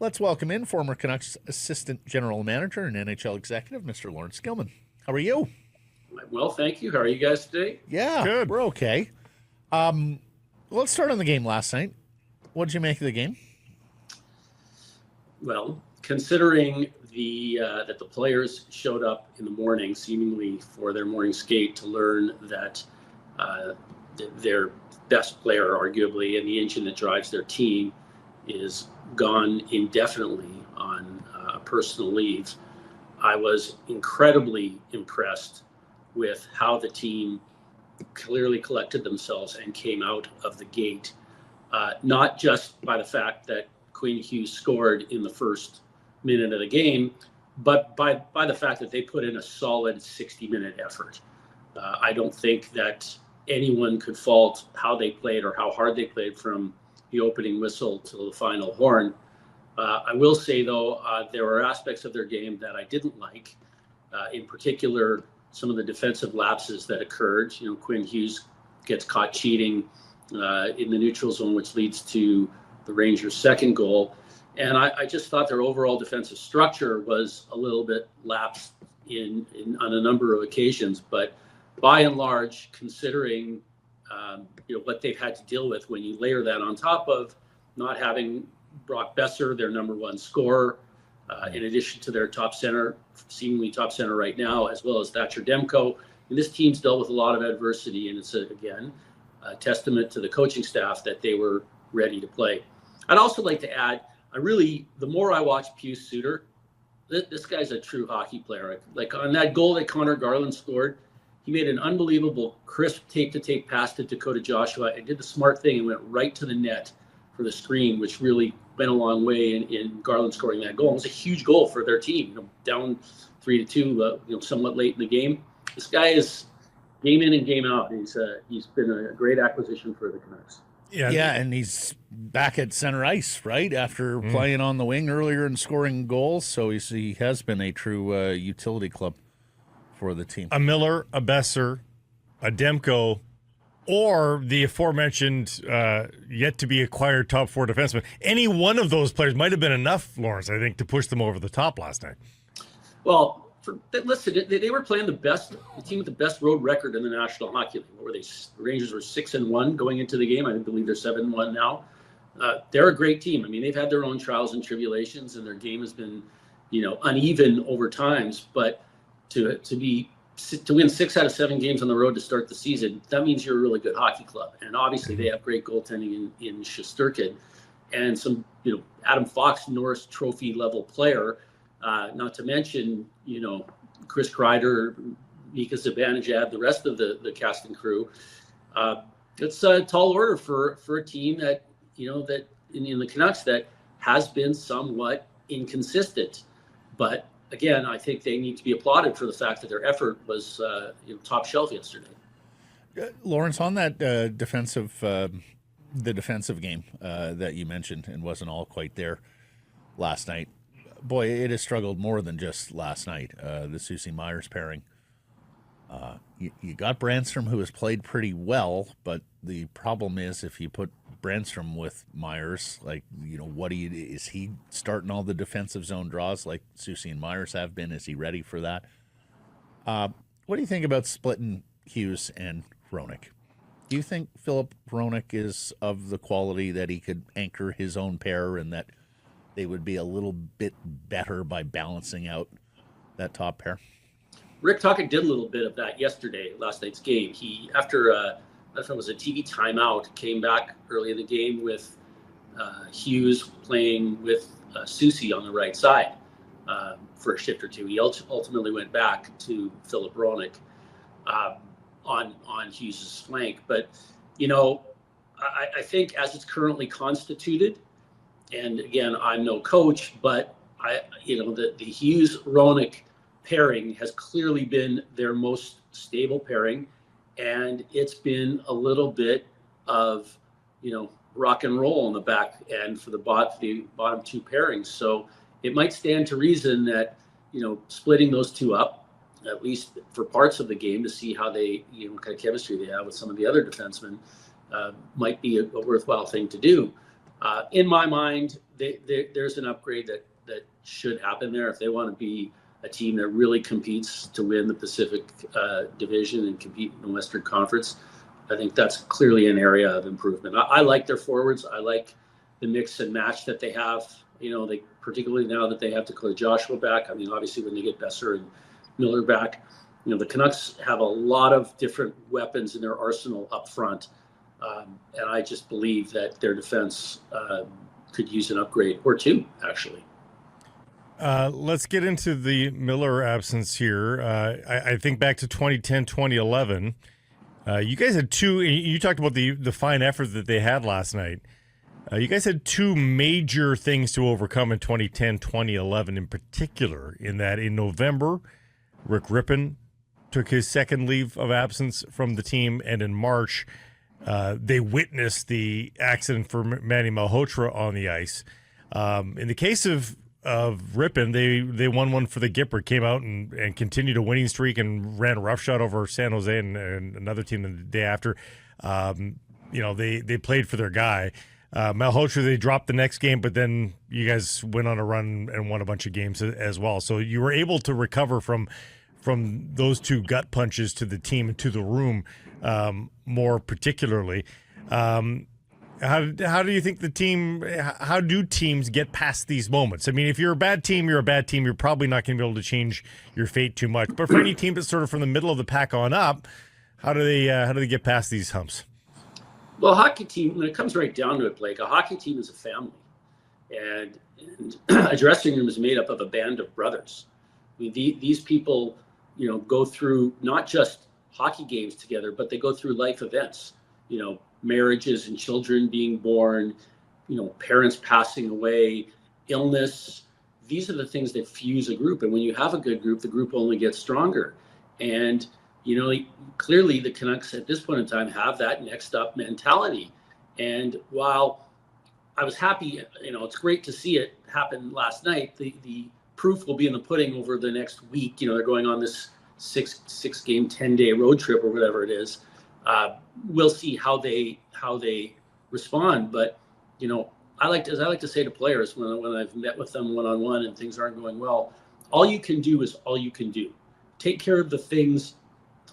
Let's welcome in former Canucks Assistant General Manager and NHL Executive, Mr. Laurence Gilman. How are you? Well, thank you. How are you guys today? Yeah, Good. We're okay. Let's start on the game last night. What did you make of the game? Well, considering that the players showed up in the morning, seemingly for their morning skate, to learn that their best player, arguably, and the engine that drives their team, is gone indefinitely on personal leave, I was incredibly impressed with how the team clearly collected themselves and came out of the gate, not just by the fact that Quinn Hughes scored in the first minute of the game, but by the fact that they put in a solid 60-minute effort. I don't think that anyone could fault how they played or how hard they played from the opening whistle to the final horn. I will say, though, there were aspects of their game that I didn't like. In particular, some of the defensive lapses that occurred. Quinn Hughes gets caught cheating in the neutral zone, which leads to the Rangers' second goal. And I just thought their overall defensive structure was a little bit lapsed on a number of occasions. But by and large, considering what they've had to deal with, when you layer that on top of not having Brock Besser, their number one scorer, in addition to their top center, seemingly top center right now, as well as Thatcher Demko. And this team's dealt with a lot of adversity, and it's, again, a testament to the coaching staff that they were ready to play. I'd also like to add, the more I watch Pius Suter, this guy's a true hockey player. Like on that goal that Connor Garland scored, he made an unbelievable crisp tape-to-tape pass to Dakota Joshua and did the smart thing and went right to the net for the screen, which really went a long way in Garland scoring that goal. It was a huge goal for their team, down 3-2, somewhat late in the game. This guy is game in and game out. He's been a great acquisition for the Canucks. Yeah, and he's back at center ice, right, after playing on the wing earlier and scoring goals. So he has been a true utility club for the team. A Miller, a Besser, a Demko, or the aforementioned yet-to-be-acquired top four defenseman. Any one of those players might have been enough, Laurence, I think, to push them over the top last night. Well, listen, they were playing the team with the best road record in the National Hockey League. What were they? The Rangers were 6-1 going into the game. I believe they're 7-1 now. They're a great team. I mean, they've had their own trials and tribulations, and their game has been, uneven over times. But to win 6 out of 7 games on the road to start the season, that means you're a really good hockey club. And obviously, they have great goaltending in Shesterkin, and some, Adam Fox, Norris Trophy level player. Not to mention, Chris Kreider, Mika Zibanejad, the rest of the cast and crew. It's a tall order for a team that, that in the Canucks that has been somewhat inconsistent. But again, I think they need to be applauded for the fact that their effort was top shelf yesterday. Laurence, on that defensive game that you mentioned and wasn't all quite there last night. Boy, it has struggled more than just last night, the Susie Myers pairing. You got Brandstrom, who has played pretty well, but the problem is if you put Brandstrom with Myers, is he starting all the defensive zone draws like Susie and Myers have been? Is he ready for that? What do you think about splitting Hughes and Hronek? Do you think Philip Hronek is of the quality that he could anchor his own pair and that they would be a little bit better by balancing out that top pair? Rick Tocchet did a little bit of that yesterday, last night's game. He, after I thought it was a TV timeout, came back early in the game with Hughes playing with Susie on the right side for a shift or two. He ultimately went back to Philip Hronek on Hughes' flank. But, I think as it's currently constituted, and again, I'm no coach, but the Hughes-Hronek pairing has clearly been their most stable pairing, and it's been a little bit of, rock and roll on the back end for the bottom two pairings. So it might stand to reason that, splitting those two up, at least for parts of the game, to see how they, what kind of chemistry they have with some of the other defensemen, might be a worthwhile thing to do. In my mind, there's an upgrade that should happen there if they want to be a team that really competes to win the Pacific Division and compete in the Western Conference. I think that's clearly an area of improvement. I like their forwards. I like the mix and match that they have. They particularly now that they have Dakota Joshua back. I mean, obviously when they get Besser and Miller back, the Canucks have a lot of different weapons in their arsenal up front. And I just believe that their defense could use an upgrade or two, actually. Let's get into the Miller absence here. I think back to 2010, 2011. You guys had two. You talked about the fine effort that they had last night. You guys had two major things to overcome in 2010, 2011 in particular, in that in November, Rick Rypien took his second leave of absence from the team, and in March, they witnessed the accident for Manny Malhotra on the ice. In the case of Rypien, they won one for the Gipper, came out and continued a winning streak and ran roughshod over San Jose and another team the day after. They played for their guy. Malhotra, they dropped the next game, but then you guys went on a run and won a bunch of games as well. So you were able to recover from those two gut punches to the team and to the room more particularly. How do you think how do teams get past these moments? I mean, if you're a bad team, you're a bad team. You're probably not going to be able to change your fate too much. But for any team that's sort of from the middle of the pack on up, how do they get past these humps? Well, a hockey team, when it comes right down to it, Blake, a hockey team is a family. And a dressing room is made up of a band of brothers. I mean, these people, go through not just hockey games together, but they go through life events, marriages and children being born, parents passing away, illness. These are the things that fuse a group. And when you have a good group, the group only gets stronger. And, clearly the Canucks at this point in time have that next up mentality. And while I was happy, it's great to see it happen last night, the proof will be in the pudding over the next week. They're going on this six game, 10-day road trip or whatever it is. We'll see how they respond. But, as I like to say to players when I've met with them one-on-one and things aren't going well, all you can do is all you can do. Take care of the things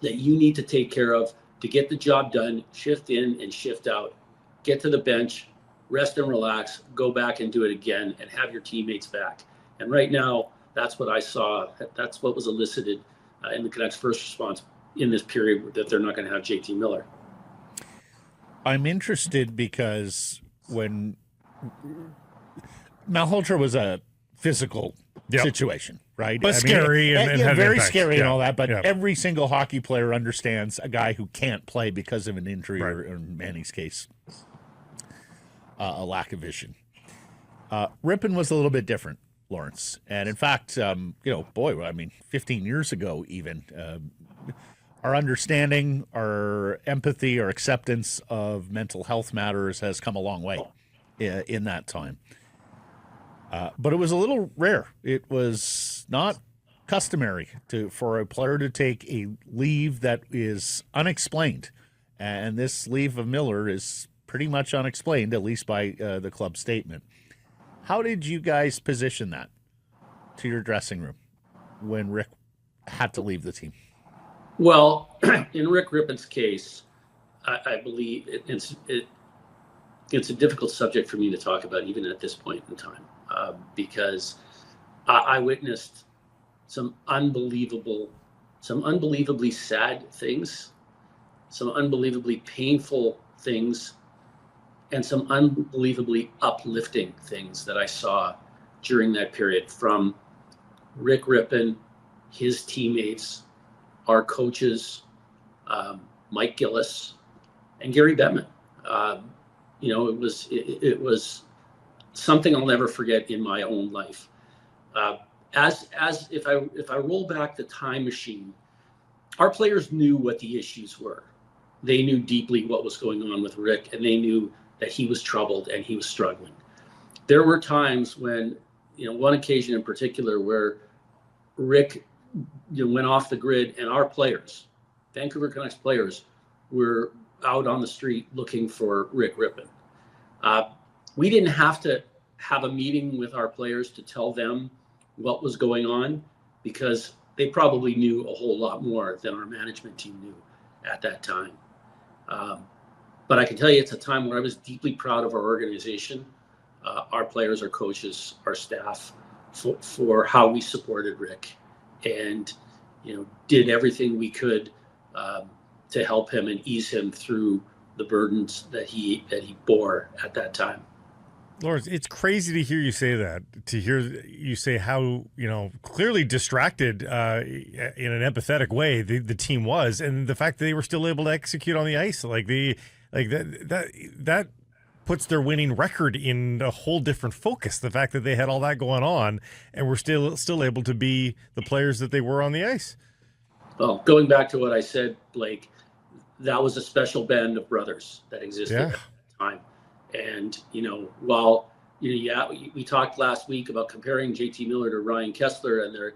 that you need to take care of to get the job done, shift in and shift out, get to the bench, rest and relax, go back and do it again and have your teammates back. And right now, that's what I saw. That's what was elicited in the Canucks' first response in this period, that they're not going to have JT Miller. I'm interested because when Malhotra was a physical situation, right? But scary and very impact. scary and all that. But every single hockey player understands a guy who can't play because of an injury, or in Manny's case, a lack of vision. Rypien was a little bit different, Laurence. And in fact, 15 years ago even, our understanding, our empathy, our acceptance of mental health matters has come a long way in that time. But it was a little rare. It was not customary for a player to take a leave that is unexplained. And this leave of Miller is pretty much unexplained, at least by the club statement. How did you guys position that to your dressing room when Rick had to leave the team? Well, in Rick Rypien's case, I believe it's a difficult subject for me to talk about even at this point in time, because I witnessed some unbelievably sad things, some unbelievably painful things, and some unbelievably uplifting things that I saw during that period from Rick Rypien, his teammates, our coaches, Mike Gillis, and Gary Bettman. It was something I'll never forget in my own life. If I roll back the time machine, our players knew what the issues were. They knew deeply what was going on with Rick, and they knew that he was troubled and he was struggling. There were times when, one occasion in particular where Rick went off the grid, and our players, Vancouver Canucks players, were out on the street looking for Rick Rypien. We didn't have to have a meeting with our players to tell them what was going on, because they probably knew a whole lot more than our management team knew at that time. But I can tell you, it's a time where I was deeply proud of our organization, our players, our coaches, our staff, for how we supported Rick, and did everything we could to help him and ease him through the burdens that he bore at that time. Laurence, it's crazy to hear you say that, to hear you say how, clearly distracted in an empathetic way the team was, and the fact that they were still able to execute on the ice. That puts their winning record in a whole different focus. The fact that they had all that going on and were still able to be the players that they were on the ice. Well, going back to what I said, Blake, that was a special band of brothers that existed at that time. And, while, we talked last week about comparing JT Miller to Ryan Kesler and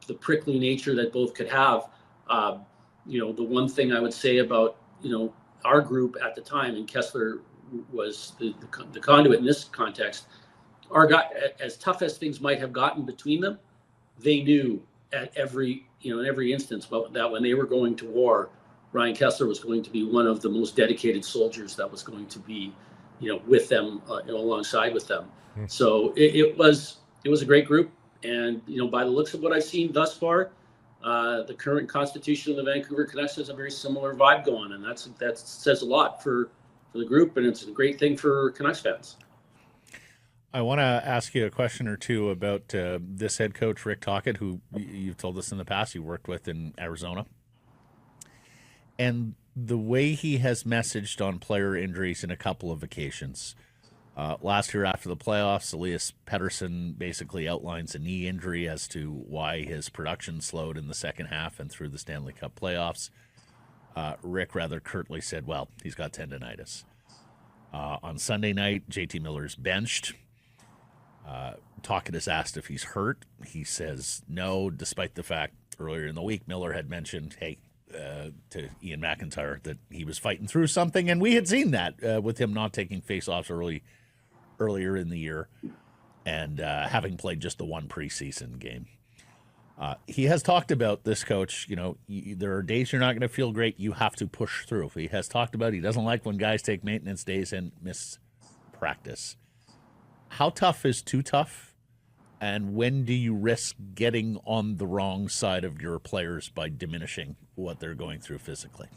the prickly nature that both could have. The one thing I would say about, our group at the time, and Kesler was the conduit in this context, as tough as things might have gotten between them, they knew at in every instance that when they were going to war, Ryan Kesler was going to be one of the most dedicated soldiers that was going to be with them, alongside with them. So it was a great group. And, by the looks of what I've seen thus far, the current constitution of the Vancouver Canucks has a very similar vibe going. And that says a lot for the group. And it's a great thing for Canucks fans. I want to ask you a question or two about this head coach, Rick Tocchet, who you've told us in the past you worked with in Arizona. And the way he has messaged on player injuries in a couple of occasions. Last year after the playoffs, Elias Pettersson basically outlines a knee injury as to why his production slowed in the second half and through the Stanley Cup playoffs. Rick rather curtly said, well, he's got tendonitis. On Sunday night, JT Miller's benched. Tocchet is asked if he's hurt. He says no, despite the fact earlier in the week Miller had mentioned, to Ian McIntyre that he was fighting through something, and we had seen that with him not taking face-offs earlier in the year and having played just the one preseason game. He has talked about this coach, there are days you're not going to feel great. You have to push through. He has talked about he doesn't like when guys take maintenance days and miss practice. How tough is too tough? And when do you risk getting on the wrong side of your players by diminishing what they're going through physically?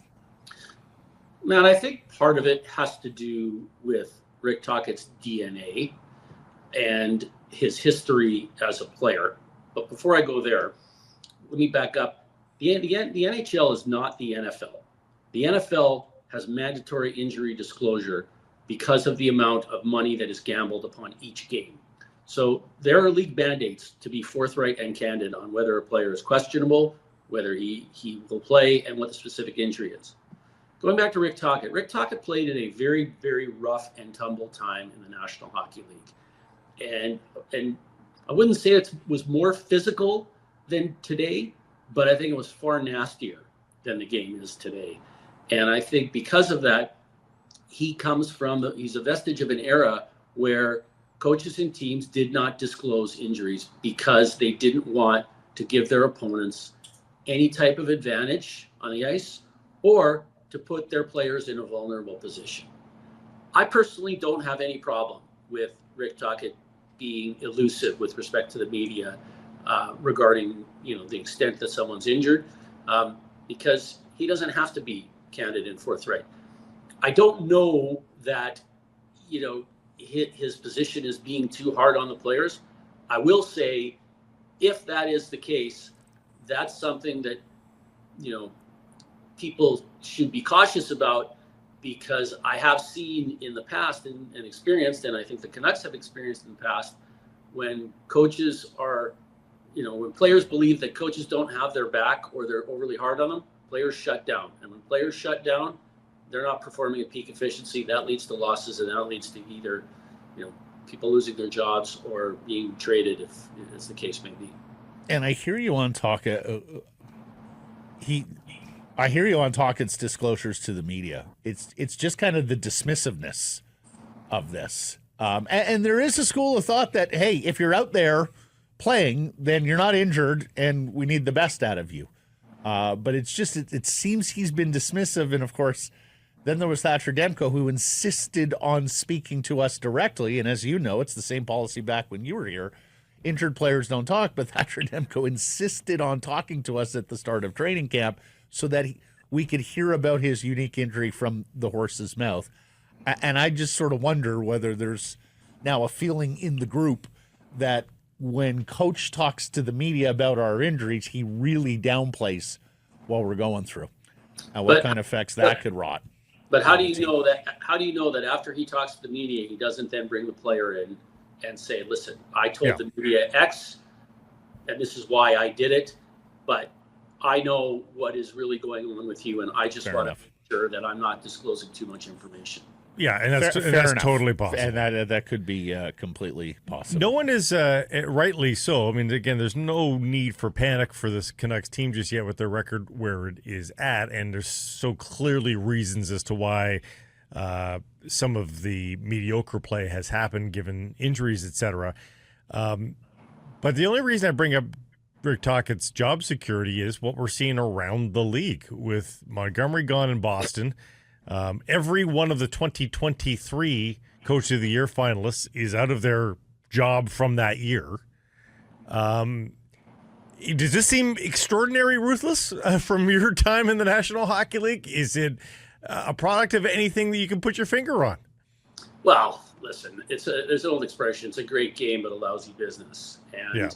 Man, I think part of it has to do with Rick Tocchet's DNA and his history as a player. But before I go there, let me back up. The NHL is not the NFL. The NFL has mandatory injury disclosure because of the amount of money that is gambled upon each game. So there are league mandates to be forthright and candid on whether a player is questionable, whether he will play, and what the specific injury is. Going back to Rick Tocchet played in a very, very rough and tumble time in the National Hockey League. And I wouldn't say it was more physical than today, but I think it was far nastier than the game is today. And I think because of that, he's a vestige of an era where coaches and teams did not disclose injuries because they didn't want to give their opponents any type of advantage on the ice or to put their players in a vulnerable position. I personally don't have any problem with Rick Tocchet being elusive with respect to the media regarding the extent that someone's injured, because he doesn't have to be candid and forthright. I don't know that his position is being too hard on the players. I will say, if that is the case, that's something that people should be cautious about, because I have seen in the past and experienced, and I think the Canucks have experienced in the past, when coaches are, when players believe that coaches don't have their back or they're overly hard on them, players shut down. And when players shut down, they're not performing at peak efficiency. That leads to losses, and that leads to either, people losing their jobs or being traded, if as the case may be. And I hear you on Tocchet. I hear you on Tocchet's disclosures to the media. It's just kind of the dismissiveness of this. And there is a school of thought that, hey, if you're out there playing, then you're not injured and we need the best out of you. But it's just, it seems he's been dismissive. And of course, then there was Thatcher Demko, who insisted on speaking to us directly. And as you know, it's the same policy back when you were here. Injured players don't talk, but Thatcher Demko insisted on talking to us at the start of training camp so that we could hear about his unique injury from the horse's mouth. And I just sort of wonder whether there's now a feeling in the group that when coach talks to the media about our injuries, he really downplays what we're going through and what kind of effects that could wrought. But how do you know that? How do you know that after he talks to the media, he doesn't then bring the player in and say, "Listen, I told the media X, and this is why I did it, but I know what is really going on with you, and I just want to make sure that I'm not disclosing too much information." Yeah, and that's totally possible. And that could be completely possible. No one is rightly so. I mean, again, there's no need for panic for this Canucks team just yet with their record where it is at, and there's so clearly reasons as to why some of the mediocre play has happened given injuries, etc. But the only reason I bring up Rick Tocchet's job security is what we're seeing around the league with Montgomery gone in Boston. Every one of the 2023 Coach of the Year finalists is out of their job from that year. Does this seem extraordinary ruthless from your time in the National Hockey League? Is it a product of anything that you can put your finger on? Well, listen, there's an old expression: it's a great game, but a lousy business. And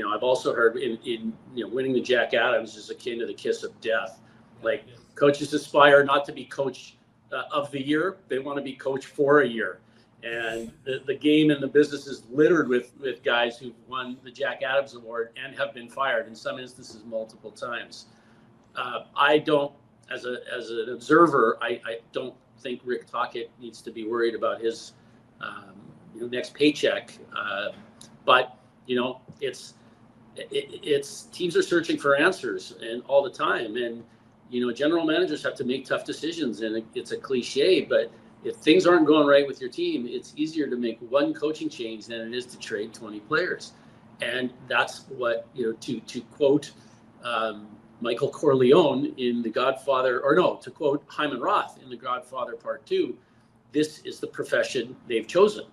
I've also heard in winning the Jack Adams is akin to the kiss of death. Like, coaches aspire not to be coach of the year; they want to be coach for a year. And the game and the business is littered with guys who've won the Jack Adams Award and have been fired in some instances multiple times. I don't, as an observer, I don't think Rick Tocchet needs to be worried about his next paycheck. But it's teams are searching for answers and all the time, and general managers have to make tough decisions, and it's a cliche, but if things aren't going right with your team, it's easier to make one coaching change than it is to trade 20 players. And that's what, to quote Michael Corleone in The Godfather, to quote Hyman Roth in The Godfather Part 2, this is the profession they've chosen.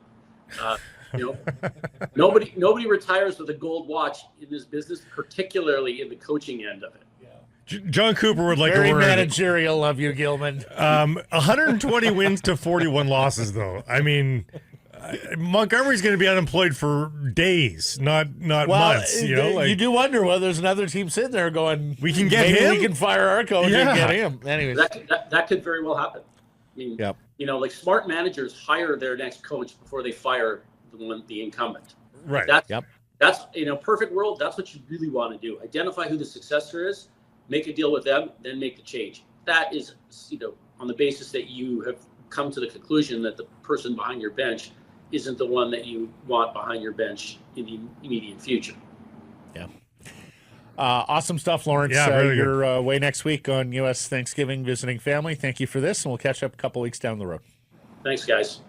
Nobody retires with a gold watch in this business, particularly in the coaching end of it. John Cooper would like very to learn. Managerial of you, Gilman. 120 wins to 41 losses, though. I mean, Montgomery's going to be unemployed for days, not months. You do wonder whether there's another team sitting there going, "We can get him. We can fire our coach and get him." Anyways, that could very well happen. I mean, like smart managers hire their next coach before they fire the incumbent. Right. That's perfect world. That's what you really want to do. Identify who the successor is. Make a deal with them, then make the change. That is, on the basis that you have come to the conclusion that the person behind your bench isn't the one that you want behind your bench in the immediate future. Yeah. Awesome stuff, Laurence. Yeah, really you're away next week on U.S. Thanksgiving visiting family. Thank you for this, and we'll catch up a couple weeks down the road. Thanks, guys.